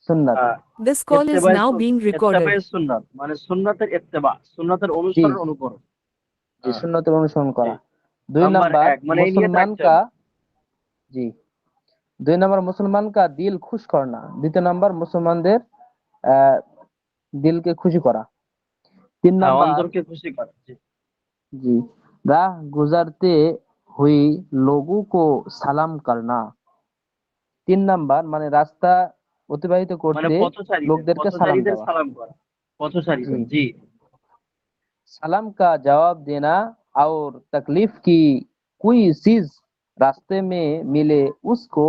সুন্নাত। This call is now being recorded. ইত্তেবায়ে সুন্নাত মানে সুন্নাতের ইত্তেবা, সুন্নাতের জি অনুসরণ অনুকরণ। জি, সুন্নতের অনুসরণ করা। জি। 2 নাম্বার নাম্বার 1 মানে এই নিয়ত মুসলমান রাখতে কা হবে। জি 2 নাম্বার মুসলমান কা দিল খুশ করনা। 2 নাম্বার মুসলমানদের দিলকে খুশি করা। 3 হ্যাঁ, নাম্বার অন্তরকে খুশি করা। জি। जी राह गुजरते हुई लोगों को সালাম करना। 3 নাম্বার মানে রাস্তা অতিবাহিত মানে করতে লোকদেরকে সালাম পথচারীদের দেওয়া। সালাম করা। जी পথচারীদের। জি। सलाम का जवाब देना और तकलीफ की कोई चीज रास्ते में मिले उसको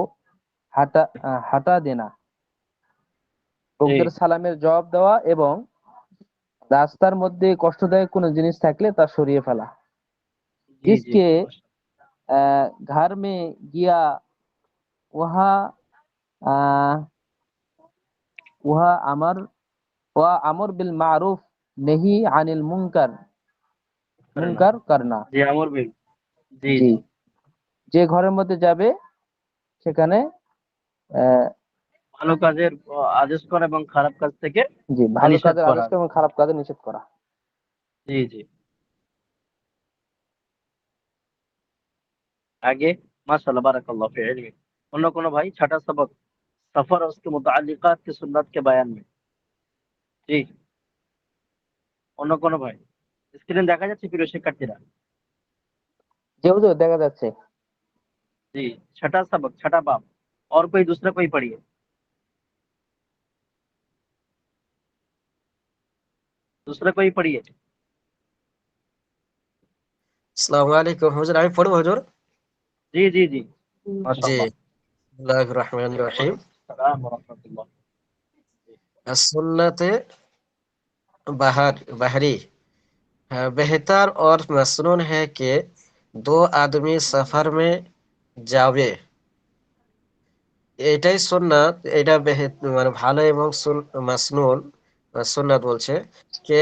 हटा देना। জি। লোকদের সালামের জবাব দেওয়া এবং রাস্তার মধ্যে কষ্টদায়ক কোনো জিনিস থাকলে তা সরিয়ে ফেলা। জি, জি, जिसके জি। घर में गया वहाँ अ, वहाँ अमर बिल मारूफ नहीं अनिल করে না। मुनकर करना। জি, আমর বিল। জি, জি জি। যে ঘরের মধ্যে যাবে সেখানে আহ, ভালো কাজের আদেশ করা এবং খারাপ কাজ থেকে জি ভালো নিষেধ কাজের করা। আদেশ এবং খারাপ কাজের নিষেধ করা। জি, জি। आगे माशाल्लाह बारकल्लाह फी इल्मी। অন্য কোনো ভাই छठा सबक सफर और उसके मुताल्लिकात की सुन्नत के बयान में। জি। অন্য কোনো ভাই? স্ক্রিন দেখা যাচ্ছে প্রিয় শিক্ষার্থীরা? যে হুজুর দেখা যাচ্ছে। जी, छठा सबक, छठा बाब और कोई दूसरा कोई पढ़िए। दूसरा कोई पढ़िए। আসসালামু আলাইকুম হুজুর, আমি পড়বো হুজুর? जी, जी, जी। জি, माशाल्लाह। বিসমিল্লাহির রহমানির রহিম। सलाम व रहमतुल्लाह। सुन्नते बहरी बेहतर और मसनून है कि दो आदमी सफर में যাবে। এটাই সুন্নাত, এটা মানে ভালো এবং মাসনুন সুন্নাত বলছে কে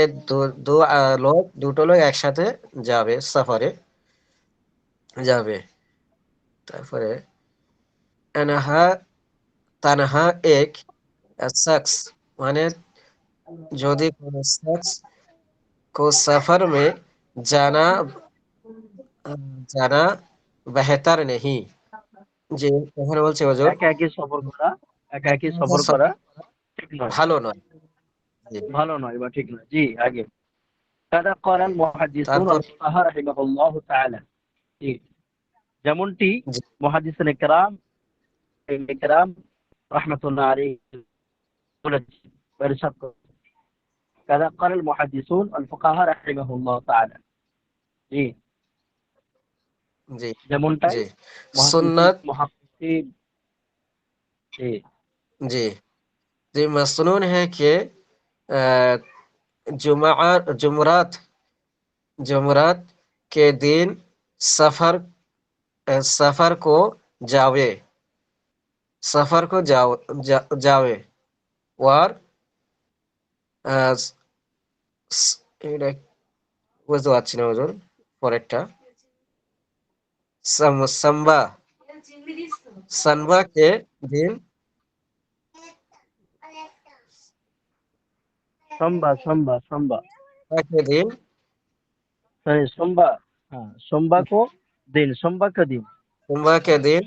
দুটো লোক একসাথে যাবে, সফরে যাবে। তারপরে তানহা তানহা এক शख्स মানে যদি কোনো शख्स को सफर में जाना जाना बेहतर नहीं। যে এখানে বলছে হুজুর একা একই সফর করা, একা একই সফর সফর করা ঠিক নয়। ভালো নয়। জি। ভালো নয় বা ঠিক নয়। জি, আগে। কাদা قال المحدثون তারপর والفقهاء رحمهم تعالى। জি, যেমনটি জি মুহাদ্দিসিনে কেরাম রাহমাতুল্লাহ আলাইহি বলেছেন বা ইরশাদ করেছেন। কাদা قال المحدثون والفقهاء رحمهم تعالى। জি, জি যেমনটাই জি মুহাদ্দিসিন সুন্নাত মুহাক্কিকিন। জি, জি জি मसनून है कि जुमा जुमरात जुमरात के दिन सफर सफर को जावे सफर को जावे और আহ, এটা বুঝতে পারছি না হুজুর পরেরটা। সাম্বা সানবা के दिन सोमवार के दिन सॉरी सोमवार। हाँ, सोमवार को दिन, सोमवार का दिन। सोमवार के दिन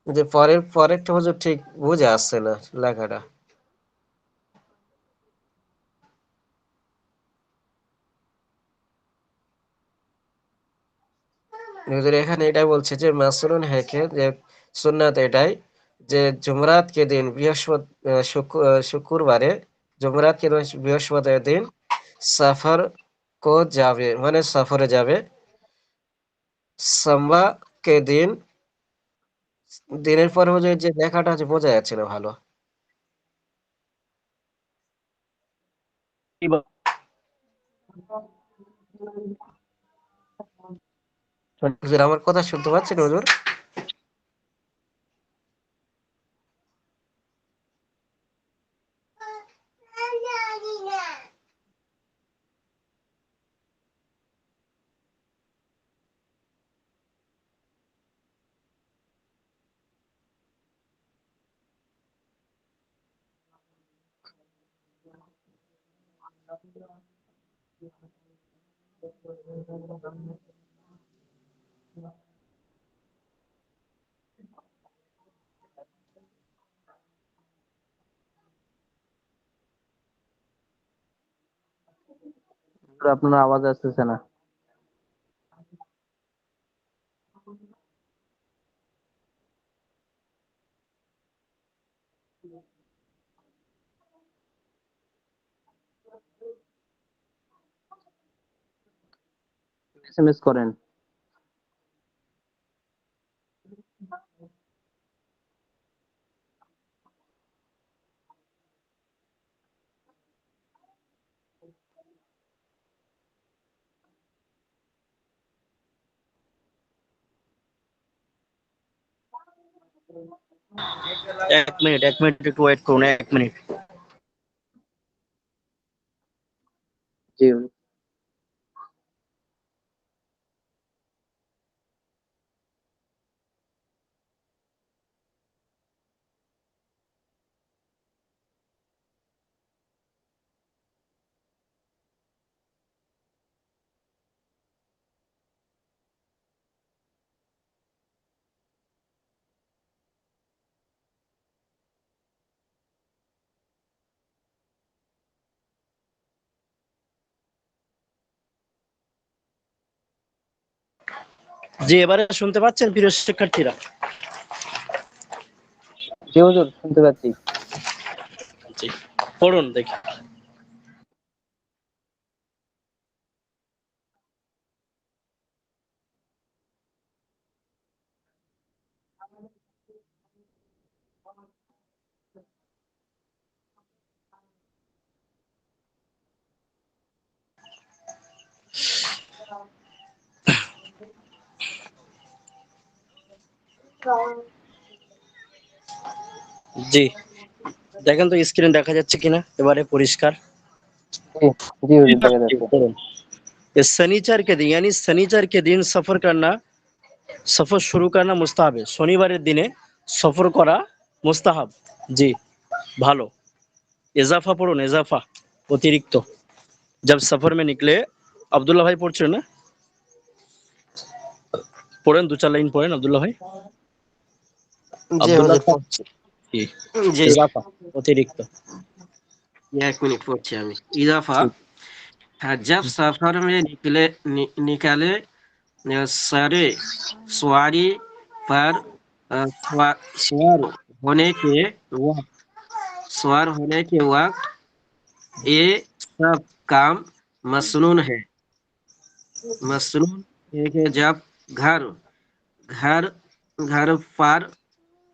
যে পরেরটা হুজুর ঠিক বুঝে আসছে না লেখাটা। হুজুর এখানে এটাই বলছে যে মাসনুন হেকে যে সুন্নাত এটাই যে জুমরাত কে দিন শুক্রবারে জুমরাত কে দিন বৃহস্পতির দিন সফর কো যাবে মানে সফরে যাবে। সাম্বা কে দিন দিনের পরে হুজুর যে লেখাটা আছে বোঝা যাচ্ছে না ভালো। কি বল- হুজুর আমার কথা শুনতে পাচ্ছেন হুজুর? আপনার আওয়াজ আসতেছে না। এসএমএস করেন। এক মিনিট একটু ওয়েট করুন, 1 মিনিট। জি জি, এবারে শুনতে পাচ্ছেন প্রিয় শিক্ষার্থীরা? জি হুজুর, শুনতে পাচ্ছি। জি, পড়ুন দেখি। জি, দেখেন তো স্ক্রিন দেখা যাচ্ছে কিনা এবারে পরিষ্কার। জি জি হুজুর, দেখা যাচ্ছে। पढ़ो। इस शनिचर के दिन यानी शनिचर के दिन सफर शुरू करना मुस्ताहब है। শনিবারের দিনে সফর করা মুস্তাহাব। জি, ভালো। ইজাফা পড়ুন, ইজাফা, অতিরিক্ত। जब सफर में निकले, আব্দুল্লাহ ভাই পড়ছেন না? পড়েন, 2-4 লাইন পড়েন আব্দুল্লাহ ভাই। জি আব্দুল্লাহ হুজুর স্যার, পড়ছি। জি, জি, ইজাফা, অতিরিক্ত। 1 মিনিট পড়ছি আমি। ইজাফা, ঠিক। जब सफर में निकले सारे सवारी पर सवार होने के वक्त सवार होने के वक्त ये सब काम मसनून है। मसनून है कि जब घर घर घर पर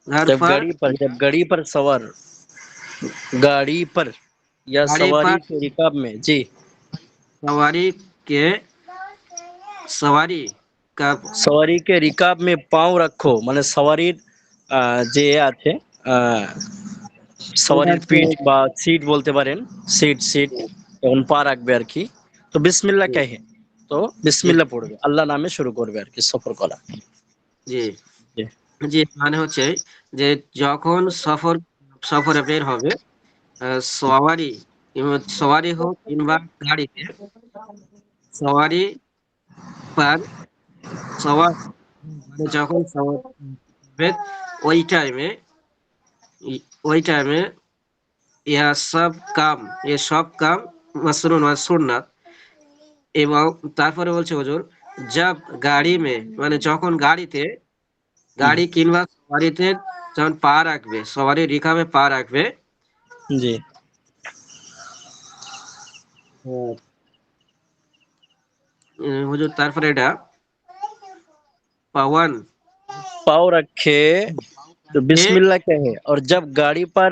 घर जब पर गाड़ी पर, जब गाड़ी पर सवार, गाड़ी पर या गाड़ी पर सवारी के रिकाब में, जी, सवारी के सवारी का সওয়ারিকে রিকাব মে পাও রাখো, মানে সওয়ারির যে আছে সওয়ারির পিঠ বা সিট বলতে পারেন, সিট সিট তখন পা রাখবে আর কি। তো বিসমিল্লাহ কাহে, তো বিসমিল্লাহ পড়বে, আল্লাহ নামে শুরু করবে আর কি সফর করা। জি জি জি মানে হচ্ছে যে যখন সফরে বের হবে সওয়ারি সওয়ারি হোক কিংবা গাড়িতে সওয়ারি পার সওয়ার মানে যখন সওয়ার হবে ওই টাইমে ওই টাইমে ইয়া সব কাম এ সব কাম মাসরুন ওয়া সুন্নাত। এবং তারপরে বলছে হুজুর জব গাড়ি মে মানে যখন গাড়িতে হুম, গাড়ি কিংবা সওয়ারিতে যখন পা রাখবে সওয়ারি রিকাবে পা রাখবে জি, হুজুর তারপরে এটা পাওয়ান पाव रखे तो बिस्मिल्लाह कहे, और जब गाड़ी पर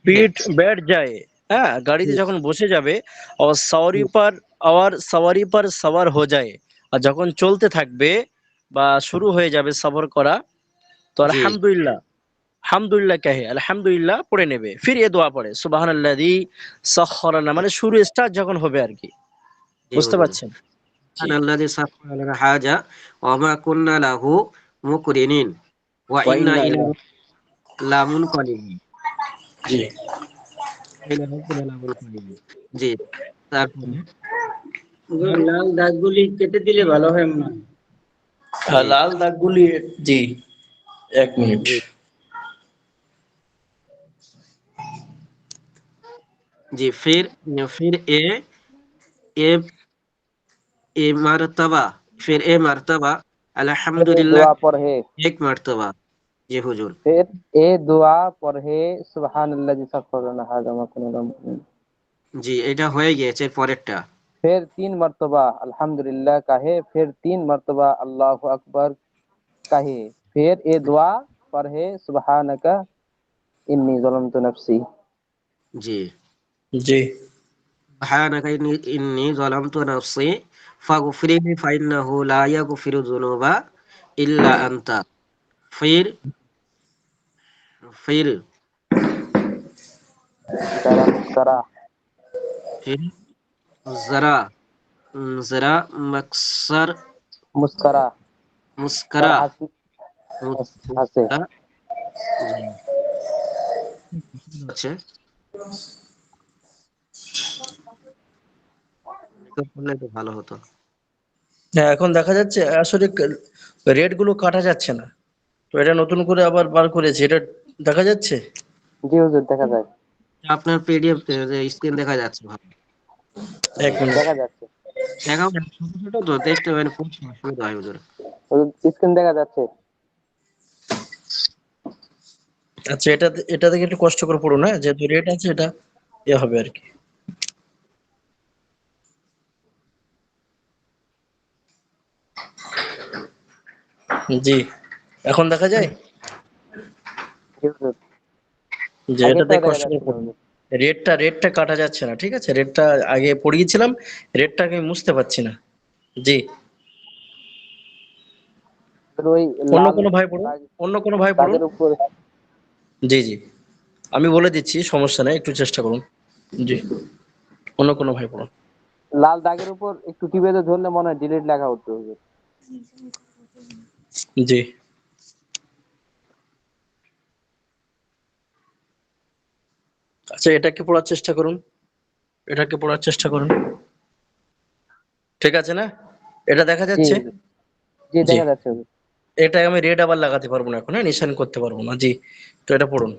পিঠ बैठ जाए, হ্যাঁ, গাড়িতে যখন বসে যাবে और सवारी पर सवार हो जाए, আর যখন চলতে থাকবে বা শুরু হয়ে যাবে সফর করা, তো জি আলহামদুলিল্লাহ, হামদুলিল্লাহ কহে, আলহামদুলিল্লাহ পড়ে নেবে, ফির এ দোয়া পড়ে সুবহানাল্লাযী সাখখারানা, মানে শুরু স্টার্ট যখন হবে আর কি। জি বুঝতে হুজুর পারছেন? জি, আল্লাযী সাখখারা লানা হাজা ওয়া মা কুন্না লাহু মুকরিনিন ওয়া ওয়া ইন্না ইন্না ইলা ইলা, লামুনকালিবুন জি ইলা রাব্বিনা লামুনকালিবুন। জি তারপরে লাল দাগগুলি কেটে দিলে ভালো হয় মনে হয়। জি লাল দাগগুলি, জি 1 মিনিট। জি जी फिर ए ए मर्तबा फिर ए मर्तबा फिर ये अल्हम्दुलिल्लाह दुआ पढ़े, एक मर्तबा। जी हुजूर। फिर ये दुआ पढ़े सुबहानल्लाजी सख्खरना हाज़ा मा कुन्ना लहू मुक़रिनीन। जी এটা হয়ে গিয়েছে পরেরটা। फिर 3 मर्तबा अल्हम्दुलिल्लाह कहे, फिर 3 मर्तबा अल्लाहु अकबर कहे, फिर ये दुआ पढ़े सुबहानका इन्नी ज़लमतु नफ्सी। जी জি सुब्हानका इन्नी ज़लमतु नफ्सी फागफिरली फाइन्नहु ला यगफिरु ज़ुनूबा इल्ला अंता। फिर फिर जरा मुस्करा, फिर जरा जरा मक्सर मुस्करा और मुस्करा हंसे। मुस्करा। जी আছে এটা করলে তো ভালো হতো। হ্যাঁ, এখন দেখা যাচ্ছে আসলে রেড গুলো কাটা যাচ্ছে না, তো এটা নতুন করে আবার বার করেছে, এটা দেখা যাচ্ছে। জি হুজুর দেখা যায়, আপনার পিডিএফ স্ক্রিন দেখা যাচ্ছে ভালো। 1 মিনিট। দেখা যাচ্ছে দেখাও না, ছোট ছোট তো দেখতে পাবেন, খুব অসুবিধা হয় হুজুর। হুজুর, স্ক্রিন দেখা যাচ্ছে। আচ্ছা, এটা থেকে একটু কষ্ট করে পড়ুন, হ্যাঁ, যেহেতু রেড আছে এটা হবে আর কি। জি, এখন দেখা যায় জি হুজুর, যে এটা আগেরটাও থেকে দেখা কষ্ট করে যাচ্ছে না পড়ুন। হুজুর। রেডটা কাটা যাচ্ছে না, ঠিক আছে, রেডটা আগে পড়িয়েছিলাম, রেডটাকে আমি মুছতে পারছি না। জি, হুজুর, ওই অন্য লাল কোনো ভাই পড়ুন, দাগ অন্য কোনো ভাই পড়ুন। দাগের উপরে, জি জি, আমি বলে দিচ্ছি, সমস্যা নেই, একটু চেষ্টা করুন। জি, অন্য কোনো ভাই পড়ুন। লাল দাগের উপর একটু টিপে ধরলে মনে হয় ডিলিট লেখা উঠবে হুজুর। জি, আচ্ছা, এটাকে পড়ার চেষ্টা করুন, এটাকে পড়ার চেষ্টা করুন, ঠিক আছে না? এটা দেখা জি যাচ্ছে? হুজুর, জি জি, দেখা যাচ্ছে হুজুর। এটা আমি রেড আবার লাগাতে পারবো না এখন, হ্যাঁ, নিশান করতে পারবো না। জি, তো এটা পড়ুন।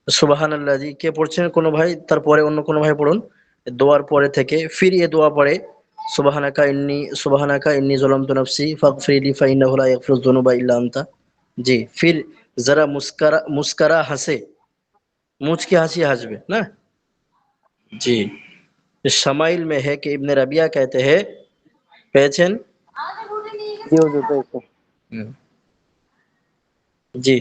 সুবহানাল্লাহ। জি, কে পড়ছেন কোনো ভাই? তারপরে অন্য কোনো ভাই পড়ুন। দোয়ার পরে থেকে ফির এ দোয়া পড়ে সুবহানাকা ইন্নী যালামতু নাফসি ফাগফিরলি ফাইন্নাহু লা ইয়াগফিরুয যুনুবা ইল্লা আনতা। জি, फिर जरा मुस्करा मुस्करा हंसे, मुझ के हंसी हंसबे ना। जी, शमाइल में है कि इब्न रबिया कहते हैं, পেয়েছেন? জি হুজুর পেয়েছি। হুম, জি,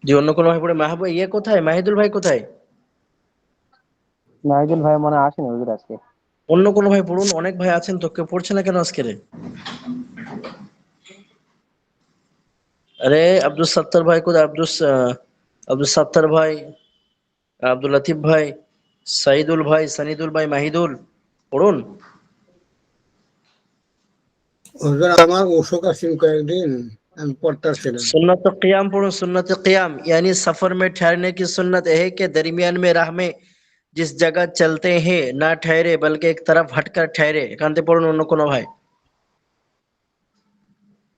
জি, অন্য কোনো ভাই পড়ে। মাহবুব ইয়ে কোথায়, মাহিদুল ভাই কোথায়? নাহিদুল ভাই মনে হয় আসেনি হুজুর আজকে। অন্য কোনো ভাই পড়ুন, অনেক ভাই আছেন তো, কেউ পড়ছে না কেন আজকে রে? আরে আব্দুল সত্তার ভাই কোথায়? আব্দুল সত্তার ভাই, আব্দুল লতিফ ভাই, সাইদুল ভাই, সানিদুল ভাই, মাহিদুল পড়ুন। হুজুর আমার অসুখ আছেন কয়েকদিন, আমি পড়তাছি না। सुन्नत क़ियाम पढ़ो, सुन्नत क़ियाम यानी सफर में ठहरने की सुन्नत है कि दरमियान में राह में जिस जगह चलते हैं ना ठहरे बल्कि एक तरफ हटकर ठहरे। এখানতে পড়ুন অন্য কোনো ভাই।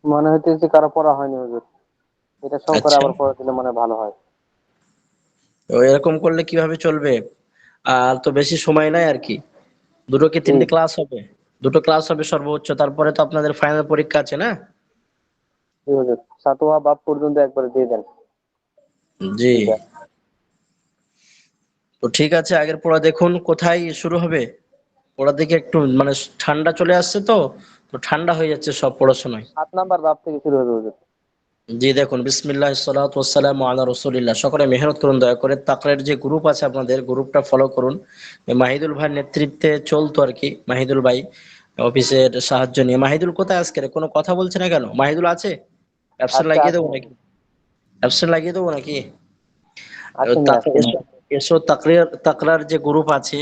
মনে হইতেছে কারো পড়া হয়নি হুজুর, এটা সহ করে আচ্ছা, আবার পড়া দিলে মনে হয় ভালো হয়। তো এরকম করলে কিভাবে চলবে? আর তো বেশি সময় নাই আর কি, দুটো কি জি তিনটে ক্লাস হবে? দুটো ক্লাস হবে সর্বোচ্চ, তারপরে তো আপনাদের ফাইনাল পরীক্ষা আছে না? জি হুজুর, সাতোয়া বাপ পর্যন্ত একবারে দিয়ে দেন। জি, দুইটা। তো ঠিক আছে, আগের পড়া দেখুন কোথায় শুরু হবে। পড়ার দিকে একটু মানে ঠান্ডা চলে আসছে তো, তো ঠান্ডা হয়ে যাচ্ছে সব পড়াশোনায়। 7 নাম্বার বাপ থেকে শুরু হবে হুজুর। জি, দেখুন, বিসমিল্লাহ সালাতু ওয়াসসালামু আলা রাসূলিল্লাহ। সকলে মেহনত করুন দয়া করে, তাকরার যে গ্রুপ আছে আপনাদের, গ্রুপটা ফলো করুন। মাহিদুল ভাইয়ের নেতৃত্বে চলতো আর কি, মাহিদুল ভাই অফিসের সাহায্য নিয়ে। মাহিদুল কোথায় আজকে রে? কোনো কথা বলছে না কেন? মাহিদুল আছে অ্যাবসেন্ট আজকে লাগিয়ে দেবো আসেনি। নাকি? অ্যাবসেন্ট লাগিয়ে দেবো নাকি? আসেনি আজকে। এসো তাকরার যে গ্রুপ আছে,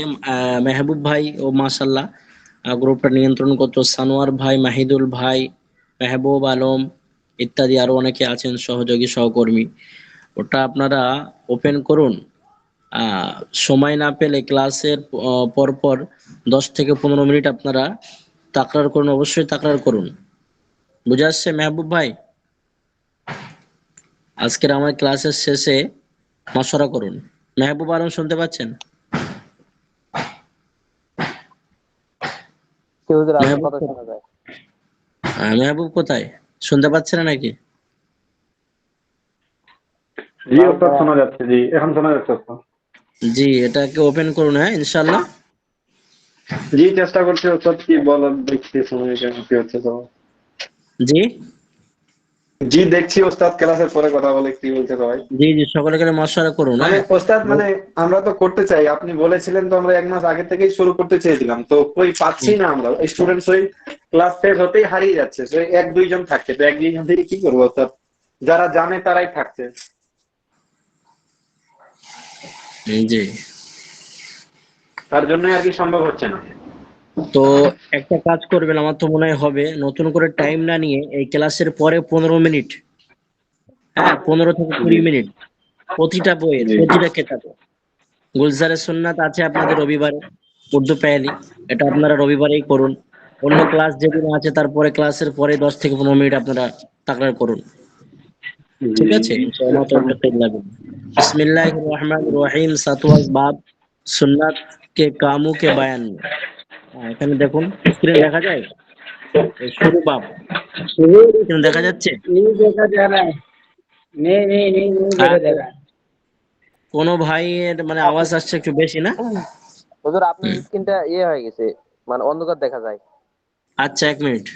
মেহবুব ভাই ও মাশাল্লাহ গ্রুপটা নিয়ন্ত্রণ করতো, সানোয়ার ভাই, মাহিদুল ভাই, মেহবুব আলম ইত্যাদি আরো অনেকে আছেন সহযোগী সহকর্মী। ওটা আপনারা ওপেন করুন। আহ, সময় না পেলে ক্লাসের পর পর 10 থেকে 15 মিনিট আপনারা তাকরার করুন, অবশ্যই তাকরার করুন। বুঝে আসছে মেহবুব ভাই? আজকের আমার ক্লাসের শেষে মশওয়ারা করুন। মেহবুব আলম শুনতে পাচ্ছেন? কি হুজুর, আপনার মেহবুব কথা শোনা যায়। মেহবুব কোথায়? শুনতে পাচ্ছে না নাকি? জি ওস্তাদ, শোনা যাচ্ছে। জি এখন শোনা যাচ্ছে ওস্তাদ। জি, এটাকে ওপেন করুন, হ্যাঁ ইনশাল্লাহ। জি চেষ্টা করছি ওস্তাদ, কি বলার দেখছি সময় কেমন কি হচ্ছে তো। জি জি দেখছি ওস্তাদ, ক্লাসের পরে কথা বলে কি বলছে সবাই। জি জি, সকলে মশওয়ারা করুন, মানে হ্যাঁ। ওস্তাদ মানে আমরা তো করতে চাই, আপনি বলেছিলেন তো, আমরা 1 মাস আগে থেকেই শুরু করতে চেয়েছিলাম, তো কই পাচ্ছি না আমরা। স্টুডেন্টস ওই ক্লাস শেষ হতেই হারিয়ে যাচ্ছে, তো 1-2 জন থাকছে, তো 1-2 জন থেকে কি করবো ওস্তাদ? যারা জানে তারাই থাকছে। জি, তার জন্যই আর কি সম্ভব হচ্ছে না। তো একটা কাজ করবেন, আমার তো মনে হয় হবে, নতুন করে টাইম না নিয়ে এই ক্লাসের পরে 15 মিনিট, হ্যাঁ 15 থেকে 20 মিনিট প্রতিটা বইয়ের জি প্রতিটা কেতাবে। গুলজারে সুন্নাত আছে আপনাদের রবিবারে, উর্দু পেয়ালি, এটা আপনারা রবিবারেই করুন। অন্য ক্লাস যেদিন আছে তারপরে ক্লাসের পরে 10 থেকে 15 মিনিট আপনারা তাকরার করুন। জি ঠিক আছে, ইনশাআল্লাহ চেষ্টা তৌফিক করছি। আল্লাহ বিল্লাহ। बिस्मिल्लाहिर रहमानिर रहीम, 7वां बाब सुन्नत के कामों के बयान में। এখানে দেখুন, স্ক্রিন দেখা যায়, এই শুরু বাব, স্ক্রিন দেখা যাচ্ছে। नहीं देखा जा रहा है। नहीं হ্যাঁ, देखा जा रहा है। কোনো ভাইয়ের মানে আওয়াজ আসছে একটু বেশি না? হুজুর, আপনার হুম, স্ক্রিনটা হয়ে গেছে, মানে অন্ধকার দেখা যায়। আচ্ছা 1 মিনিট,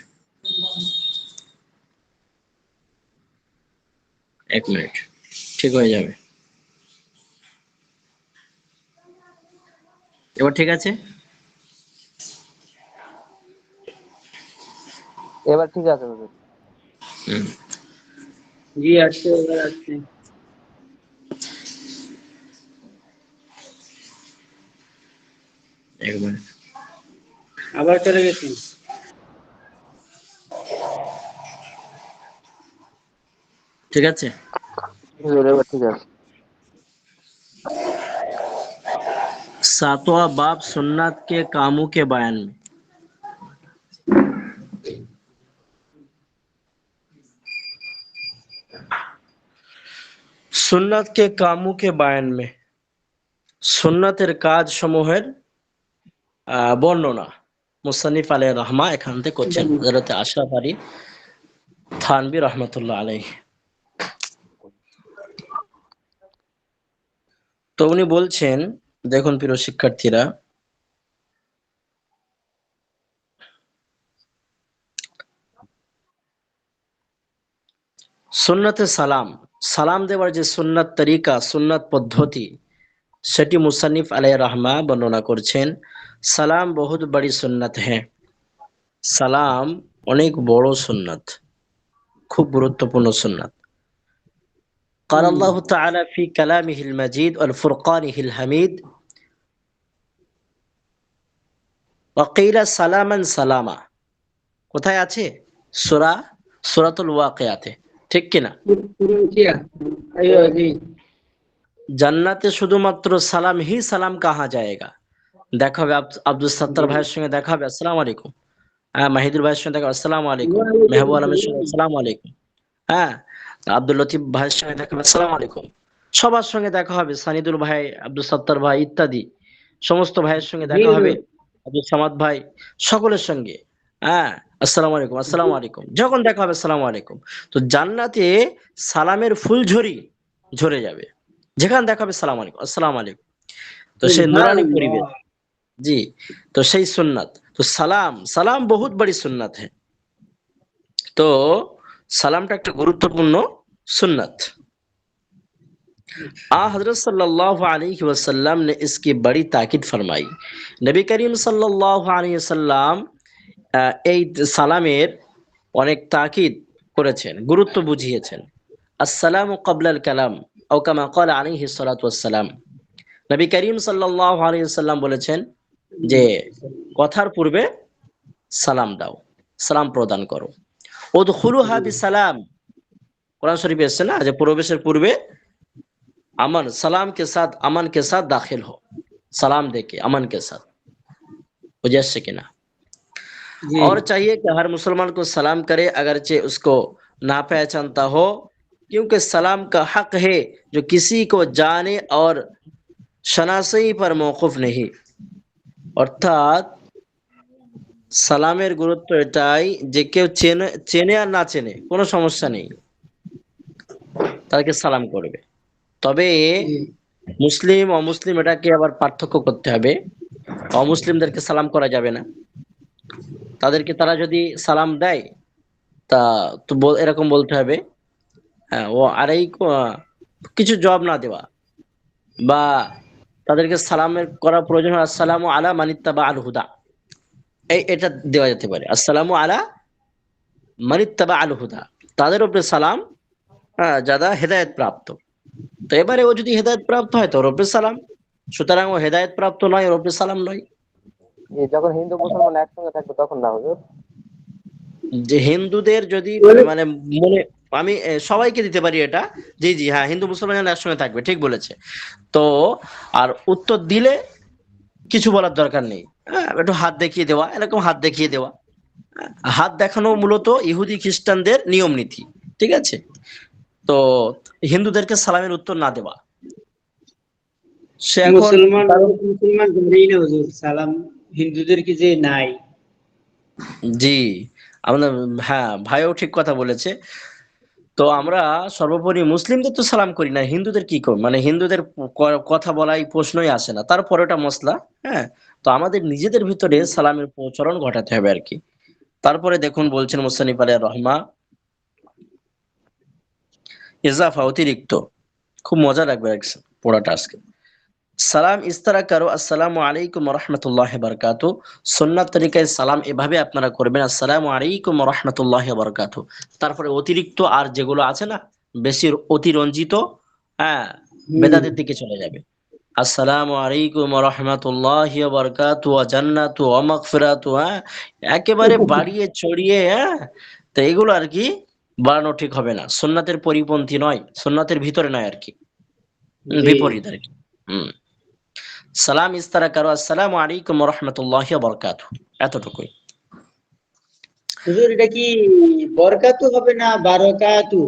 1 মিনিট, ঠিক হয়ে যাবে। এবার ঠিক আছে? এবার ঠিক আছে হুজুর। হুম, जी अच्छे उधर अच्छे। 1 মিনিট। আবার চলে গেছি। ঠিক আছে, হুজুর এবার ঠিক আছে। 7वां बाब सुन्नत के कामों के बयान में। সুন্নাত কে কামু কে বায়ান মে, সুন্নাতের কাজ সমূহের বর্ণনা মুসান্নিফ আলাইহির রাহমা এখান থেকে করছেন, হযরত আশরাফ আলী থানভী রহমাতুল্লাহ আলাইহি। তো উনি বলছেন, দেখুন প্রিয় শিক্ষার্থীরা, সুন্নতে সালাম, সালাম দেওয়ার যে সুন্নাত তরিকা, সুন্নাত পদ্ধতি, সেটি মুসান্নিফ আলাইহির রাহমা বর্ণনা করছেন। সালাম বহুত বড়ি সুন্নাত হ্যাঁ, সালাম অনেক বড় সুন্নাত, খুব গুরুত্বপূর্ণ সুন্নাত। قال الله تعالى في كلامه المجيد والفرقانه الحميد وقيل سلاما سلاما। কোথায় আছে? সূরাতুল ওয়াকিয়াতে, ঠিক কিনা? अयो जी। জান্নাতে শুধুমাত্র সালাম হি সালাম কাহা যায়গা। দেখা হবে আব্দুল সাত্তার ভাইয়ের সঙ্গে দেখা হবে, আসসালামু আলাইকুম। হ্যাঁ, মাহিদুর ভাইয়ের সঙ্গে দেখা হবে, আসসালামু আলাইকুম। মেহবুব আলমের সঙ্গে আসসালামু আলাইকুম। হ্যাঁ, আব্দুল লতিফ ভাইয়ের সঙ্গে দেখা হবে, আসসালামু আলাইকুম। সবার সঙ্গে দেখা হবে, সানিদুল ভাই, আব্দুল সাত্তার ভাই ইত্যাদি সমস্ত ভাইয়ের সঙ্গে দেখা হবে, আব্দুল সামাদ ভাই, সকলের সঙ্গে। হ্যাঁ, আসসালামু আলাইকুম, আসসালামু আলাইকুম, যখন দেখা হবে আসসালামু আলাইকুম। তো জান্নাতে সালামের ফুলঝুরি ঝরে যাবে, যেখানে দেখা হবে সালাম আলাইকুম, আসসালামু আলাইকুম। তো সেই নুরানি পরিবেশ, জি, তো সেই সুন্নাত, তো সালাম, সালাম বহুত বড়ি সুন্নাত है। তো সালামটা একটা গুরুত্বপূর্ণ সুন্নাত। हजरत सल्लल्लाहु अलैहि वसल्लम ने इसकी बड़ी ताकीद फरमाई। नबी करीम सल्लल्लाहु अलैहि वसल्लम এই সালামের অনেক তাকিদ করেছেন, গুরুত্ব বুঝিয়েছেন। আসসালামু ক্বাবলাল কালাম আও কামা ক্বালা আলাইহিস সালাতু ওয়াসসালাম। নবী করিম সাল্লাল্লাহু আলাইহি ওয়াসাল্লাম বলেছেন যে কথার পূর্বে সালাম দাও, সালাম প্রদান করো। উদখুলুহা বিসালাম, কোরআন শরীফে এসেছে না যে প্রবেশের পূর্বে अमन सलाम के साथ दाखिल हो, सलाम देके अमन के साथ। जैसे कि ना और चाहिए कि हर मुसलमान को सलाम करे अगरचे उसको ना पहचानता हो, क्योंकि सलाम का हक है जो किसी को जाने और शनासी पर मौकूफ नहीं। অর্থাৎ সালামের গুরুত্ব এটাই যে কেউ চেনে চেনে আর না চেনে কোনো সমস্যা নেই, তাকে সালাম করবে। তবে মুসলিম অমুসলিম এটাকে আবার পার্থক্য করতে হবে। অমুসলিমদেরকে সালাম করা যাবে না, তাদেরকে তারা যদি সালাম দেয় তা তো এরকম বলতে হবে, হ্যাঁ ও কিছু জবাব না দেওয়া, বা তাদেরকে সালামের করা প্রয়োজন হয় আসসালামু আলা মানিত্তাবা আল হুদা, এটা দেওয়া যেতে পারে। আসসালামু আলা মানিত্তাবা আল হুদা, তাদের উপরে সালাম যারা হেদায়েত প্রাপ্ত। তো এবারে ও যদি হেদায়েত প্রাপ্ত হয় তো ওর উপরে সালাম, সুতরাং ও হেদায়েত প্রাপ্ত নয়, ওর উপরে সালাম নয়। যখন হিন্দু মুসলমান একসঙ্গে থাকবে তখন না হবে? যে হিন্দুদের যদি মানে মনে আমি সবাইকে দিতে পারি এটা, জি জি হ্যাঁ, হিন্দু মুসলমান একসঙ্গে থাকবে, ঠিক বলেছে। তো আর উত্তর দিলে কিছু বলার দরকার নেই, হ্যাঁ একটু হাত দেখিয়ে দেওয়া, এরকম হাত দেখিয়ে দেওয়া। হাত দেখানো মূলত ইহুদি খ্রিস্টানদের নিয়ম নীতি, ঠিক আছে। তো হিন্দুদেরকে সালামের উত্তর না দেওয়া, সে এখন মুসলমান জানেই না হুজুর সালাম হিন্দুদের কি যে নাই। জি আমাদের হ্যাঁ ভাইও ঠিক কথা বলেছে। তো আমরা সর্বোপরি মুসলিমদের তো সালাম করি না, হিন্দুদের কি করি, মানে হিন্দুদের কথা বলাই প্রশ্নই আসে না, তারপর ওটা মশলা। হ্যাঁ, তো আমাদের নিজেদের ভিতরে সালামের প্রচলন ঘটাতে হবে আর কি। তারপরে দেখুন বলছেন মুসান্নিফ আলাইহির রহমা, ইজাফা অতিরিক্ত, খুব মজা লাগবে পড়াটা আজকে। সালাম ইস तरह करो আসসালামু আলাইকুম ওয়া রাহমাতুল্লাহি ওয়া বারাকাতুহু, সুন্নাত তরিকায় সালাম এভাবে আপনারা করবেন, আসসালামু আলাইকুম ওয়া রাহমাতুল্লাহি ওয়া বারাকাতুহু। তারপরে অতিরিক্ত আর যেগুলো আছে না বেশি অতিরঞ্জিত, হ্যাঁ বেদাতের দিকে চলে যাবে। আসসালামু আলাইকুম ওয়া রাহমাতুল্লাহি ওয়া বারাকাতুহু ওয়া জান্নাতু ওয়া মাগফিরাতু, হ্যাঁ একেবারে বাড়িয়ে চড়িয়ে, হ্যাঁ তো এগুলো আর কি বাড়ানো ঠিক হবে না, সুন্নাতের পরিপন্থী নয়, সুন্নাতের ভিতরে নয় আর কি, বিপরীত আর কি। সালাম ইস तरह करो আসসালামু আলাইকুম ওয়া রাহমাতুল্লাহি ওয়া বারাকাতুহু, এতটুকুই। হুজুর এটা কি বরকাতু হবে না বারাকাতু?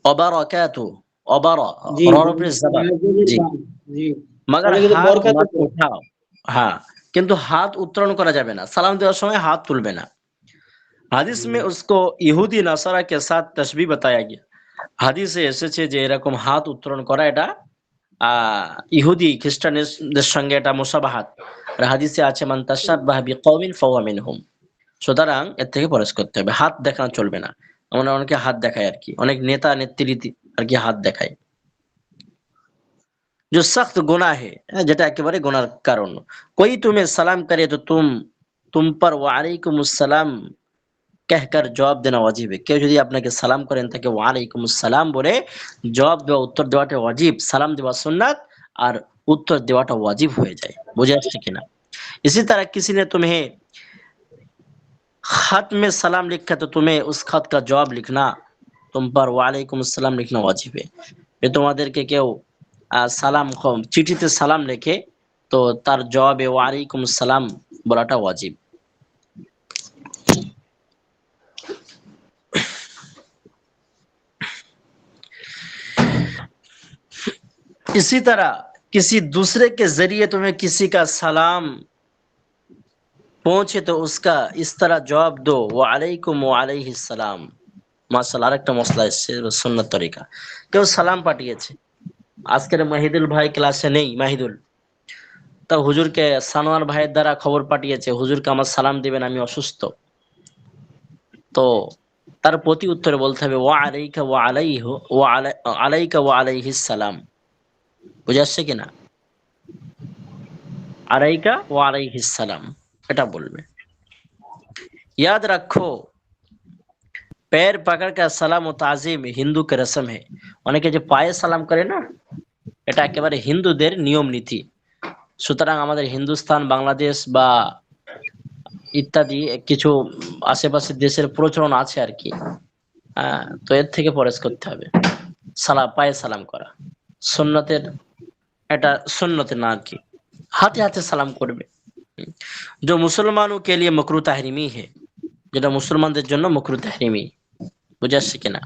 ওয়া বারাকাতুহু, ওয়া জি রার উপরে জবর, জি জি মगर অনেকে তো হাত বরকাতু মত উঠাও, হ্যাঁ কিন্তু হাত উত্তোলন করা যাবে না, সালাম দেওয়ার সময় হাত তুলবে না। হাদিস में उसको ইহুদি নাসারা के साथ तशबीह बताया गया, হাদিসে এসেছে যে এরকম হাত উত্তোলন করা এটা ইহুদি খ্রিস্টানদের সঙ্গে এটা মুসাবাহাত। আর হাদিসে আছে মান তাশাব্বাহা বিকওমিন ফাহুয়া মিনহুম, সুতরাং এর থেকে পরহেজ করতে হবে, হাত দেখানো চলবে না। আমরা অনেকে হাত দেখায় আর কি, অনেক নেতা নেত্রী আর কি হাত দেখায়, जो सख्त गुनाह है, যেটা একেবারে গুনার কারণ। कोई तुम्हें सलाम करे तो तुम पर वालेकुम अस्सलाम कहकर জবাব দেনা ওয়াজিব है। কেউ যদি আপনাকে সালাম করেন তাকে ওয়ালাইকুম আসসালাম বলে জবাব দেওয়া, উত্তর দেওয়াটা ওয়াজিব, সালাম দেওয়া সুন্নাত আর उत्तर দেওয়াটা ওয়াজিব হয়ে যায়। বুঝে আসছে কিনা? इसी तरह किसी ने तुम्हें खत में सलाम लिखा तो तुम्हें उस खत का जवाब लिखना, तुम पर वालेकुम अस्सलाम लिखना वाजिब है। ये তোমাদেরকে কেউ সালাম চিঠিতে সালাম লেখে তো তার জবাবে ওয়ালাইকুম আসসালাম বলাটা ওয়াজিব। इसी तरह किसी दूसरे के जरिए तुम्हें किसी का सलाम पहुंचे तो उसका इस तरह जवाब दो वालेकुम वालैहि सलाम। মাশাআল্লাহ, আরেকটা মশলা এসেছে সুন্নাত তরিকা। কেউ সালাম পাঠিয়েছে, আজকের মাহিদুল ভাই ক্লাসে নেই, মাহিদুল তা হুজুরকে সানোয়ার ভাইয়ের দ্বারা খবর পাঠিয়েছে হুজুরকে আমার সালাম দিবেন, আমি অসুস্থ। তো তার প্রতি উত্তরে বলতে হবে ওয়া আলাইকা ওয়া আলাইহি ওয়া আলাইকা ওয়া আলাইহিস সালাম। বুঝে আসছে কিনা? আলাইকা ওয়া আলাইহিস সালাম এটা বলবে। याद रखो पैर पकड़कर সালাম ও তাজিম হিন্দুকে রসম है অনেকে যে পায়ে সালাম করে না এটা একেবারে হিন্দুদের নিয়ম নীতি সুতরাং আমাদের হিন্দুস্তান বাংলাদেশ বা ইত্যাদি কিছু আশেপাশের দেশের প্রচলন আছে আর কি তো এর থেকে পরেশ করতে হবে পায়ে সালাম করা সুন্নতের এটা সুন্নতের না আর কি হাতে হাতে সালাম করবে जो मुसलमानों के लिए मकरू तहरीमी है যেটা মুসলমানদের জন্য মকরু তাহরিমি বুঝে আসছে কিনা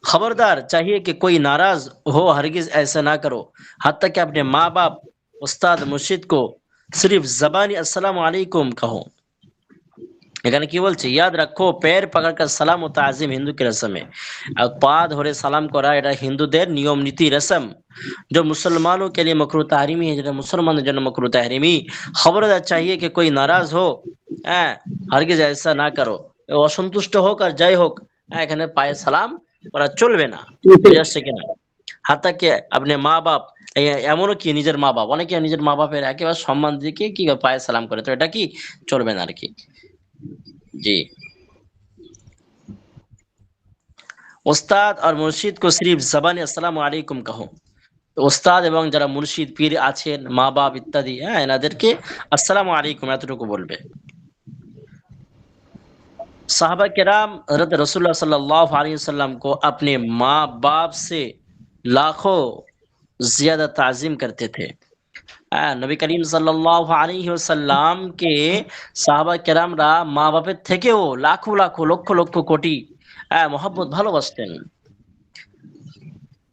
खबरदार चाहिए कि कोई नाराज हो हरगिज ऐसा ना करो हत्ता कि अपने माँ बाप उस्ताद मुर्शिद को सिर्फ जबानी अस्सलाम वालेकुम कहो এখানে কি বলছে ইয়াদ রাখো पैर पकड़कर সালাম ও তাজিম হিন্দু की रस्म है আর পা ধরে সালাম করা এটা হিন্দুদের নিয়ম নীতি রসম जो मुसलमानों के लिए मकरू तहरीमी है যেটা মুসলমানদের জন্য মকরু তাহরিমি खबरदार चाहिए कि कोई नाराज हो हरगिज ऐसा ना करो অসন্তুষ্ট হোক আর যাই হোক এখানে পায়ে সালাম করা চলবে না বুঝে আসছে কিনা হাত্তা কি আপনি মা বাপ এমনও কি নিজের মা বাপ অনেকে নিজের মা বাপের একেবারে সম্মান দিয়ে কি পায়ে সালাম করে তো এটা কি চলবে না আর কি जी उस्ताद और मुर्शिद को सिर्फ जबान अस्सलाम वालेकुम कहो তো উস্তাদ এবং যারা মুর্শিদ পীর আছেন মা বাপ ইত্যাদি এনাদেরকে আসসালামু আলাইকুম এতটুকু বলবে साहबा किराम हज़रत रसूलुल्लाह सल्लल्लाहु अलैहि वसल्लम को अपने माँ बाप से लाखों ज्यादा ताज़ीम करते थे नबी करीम सल्लल्लाहु अलैहि वसल्लम के साहबा किरामরা মা বাপের থেকেও লাখো লাখো লক্ষ লক্ষ কোটি मोहब्बत ভালোবাসতেন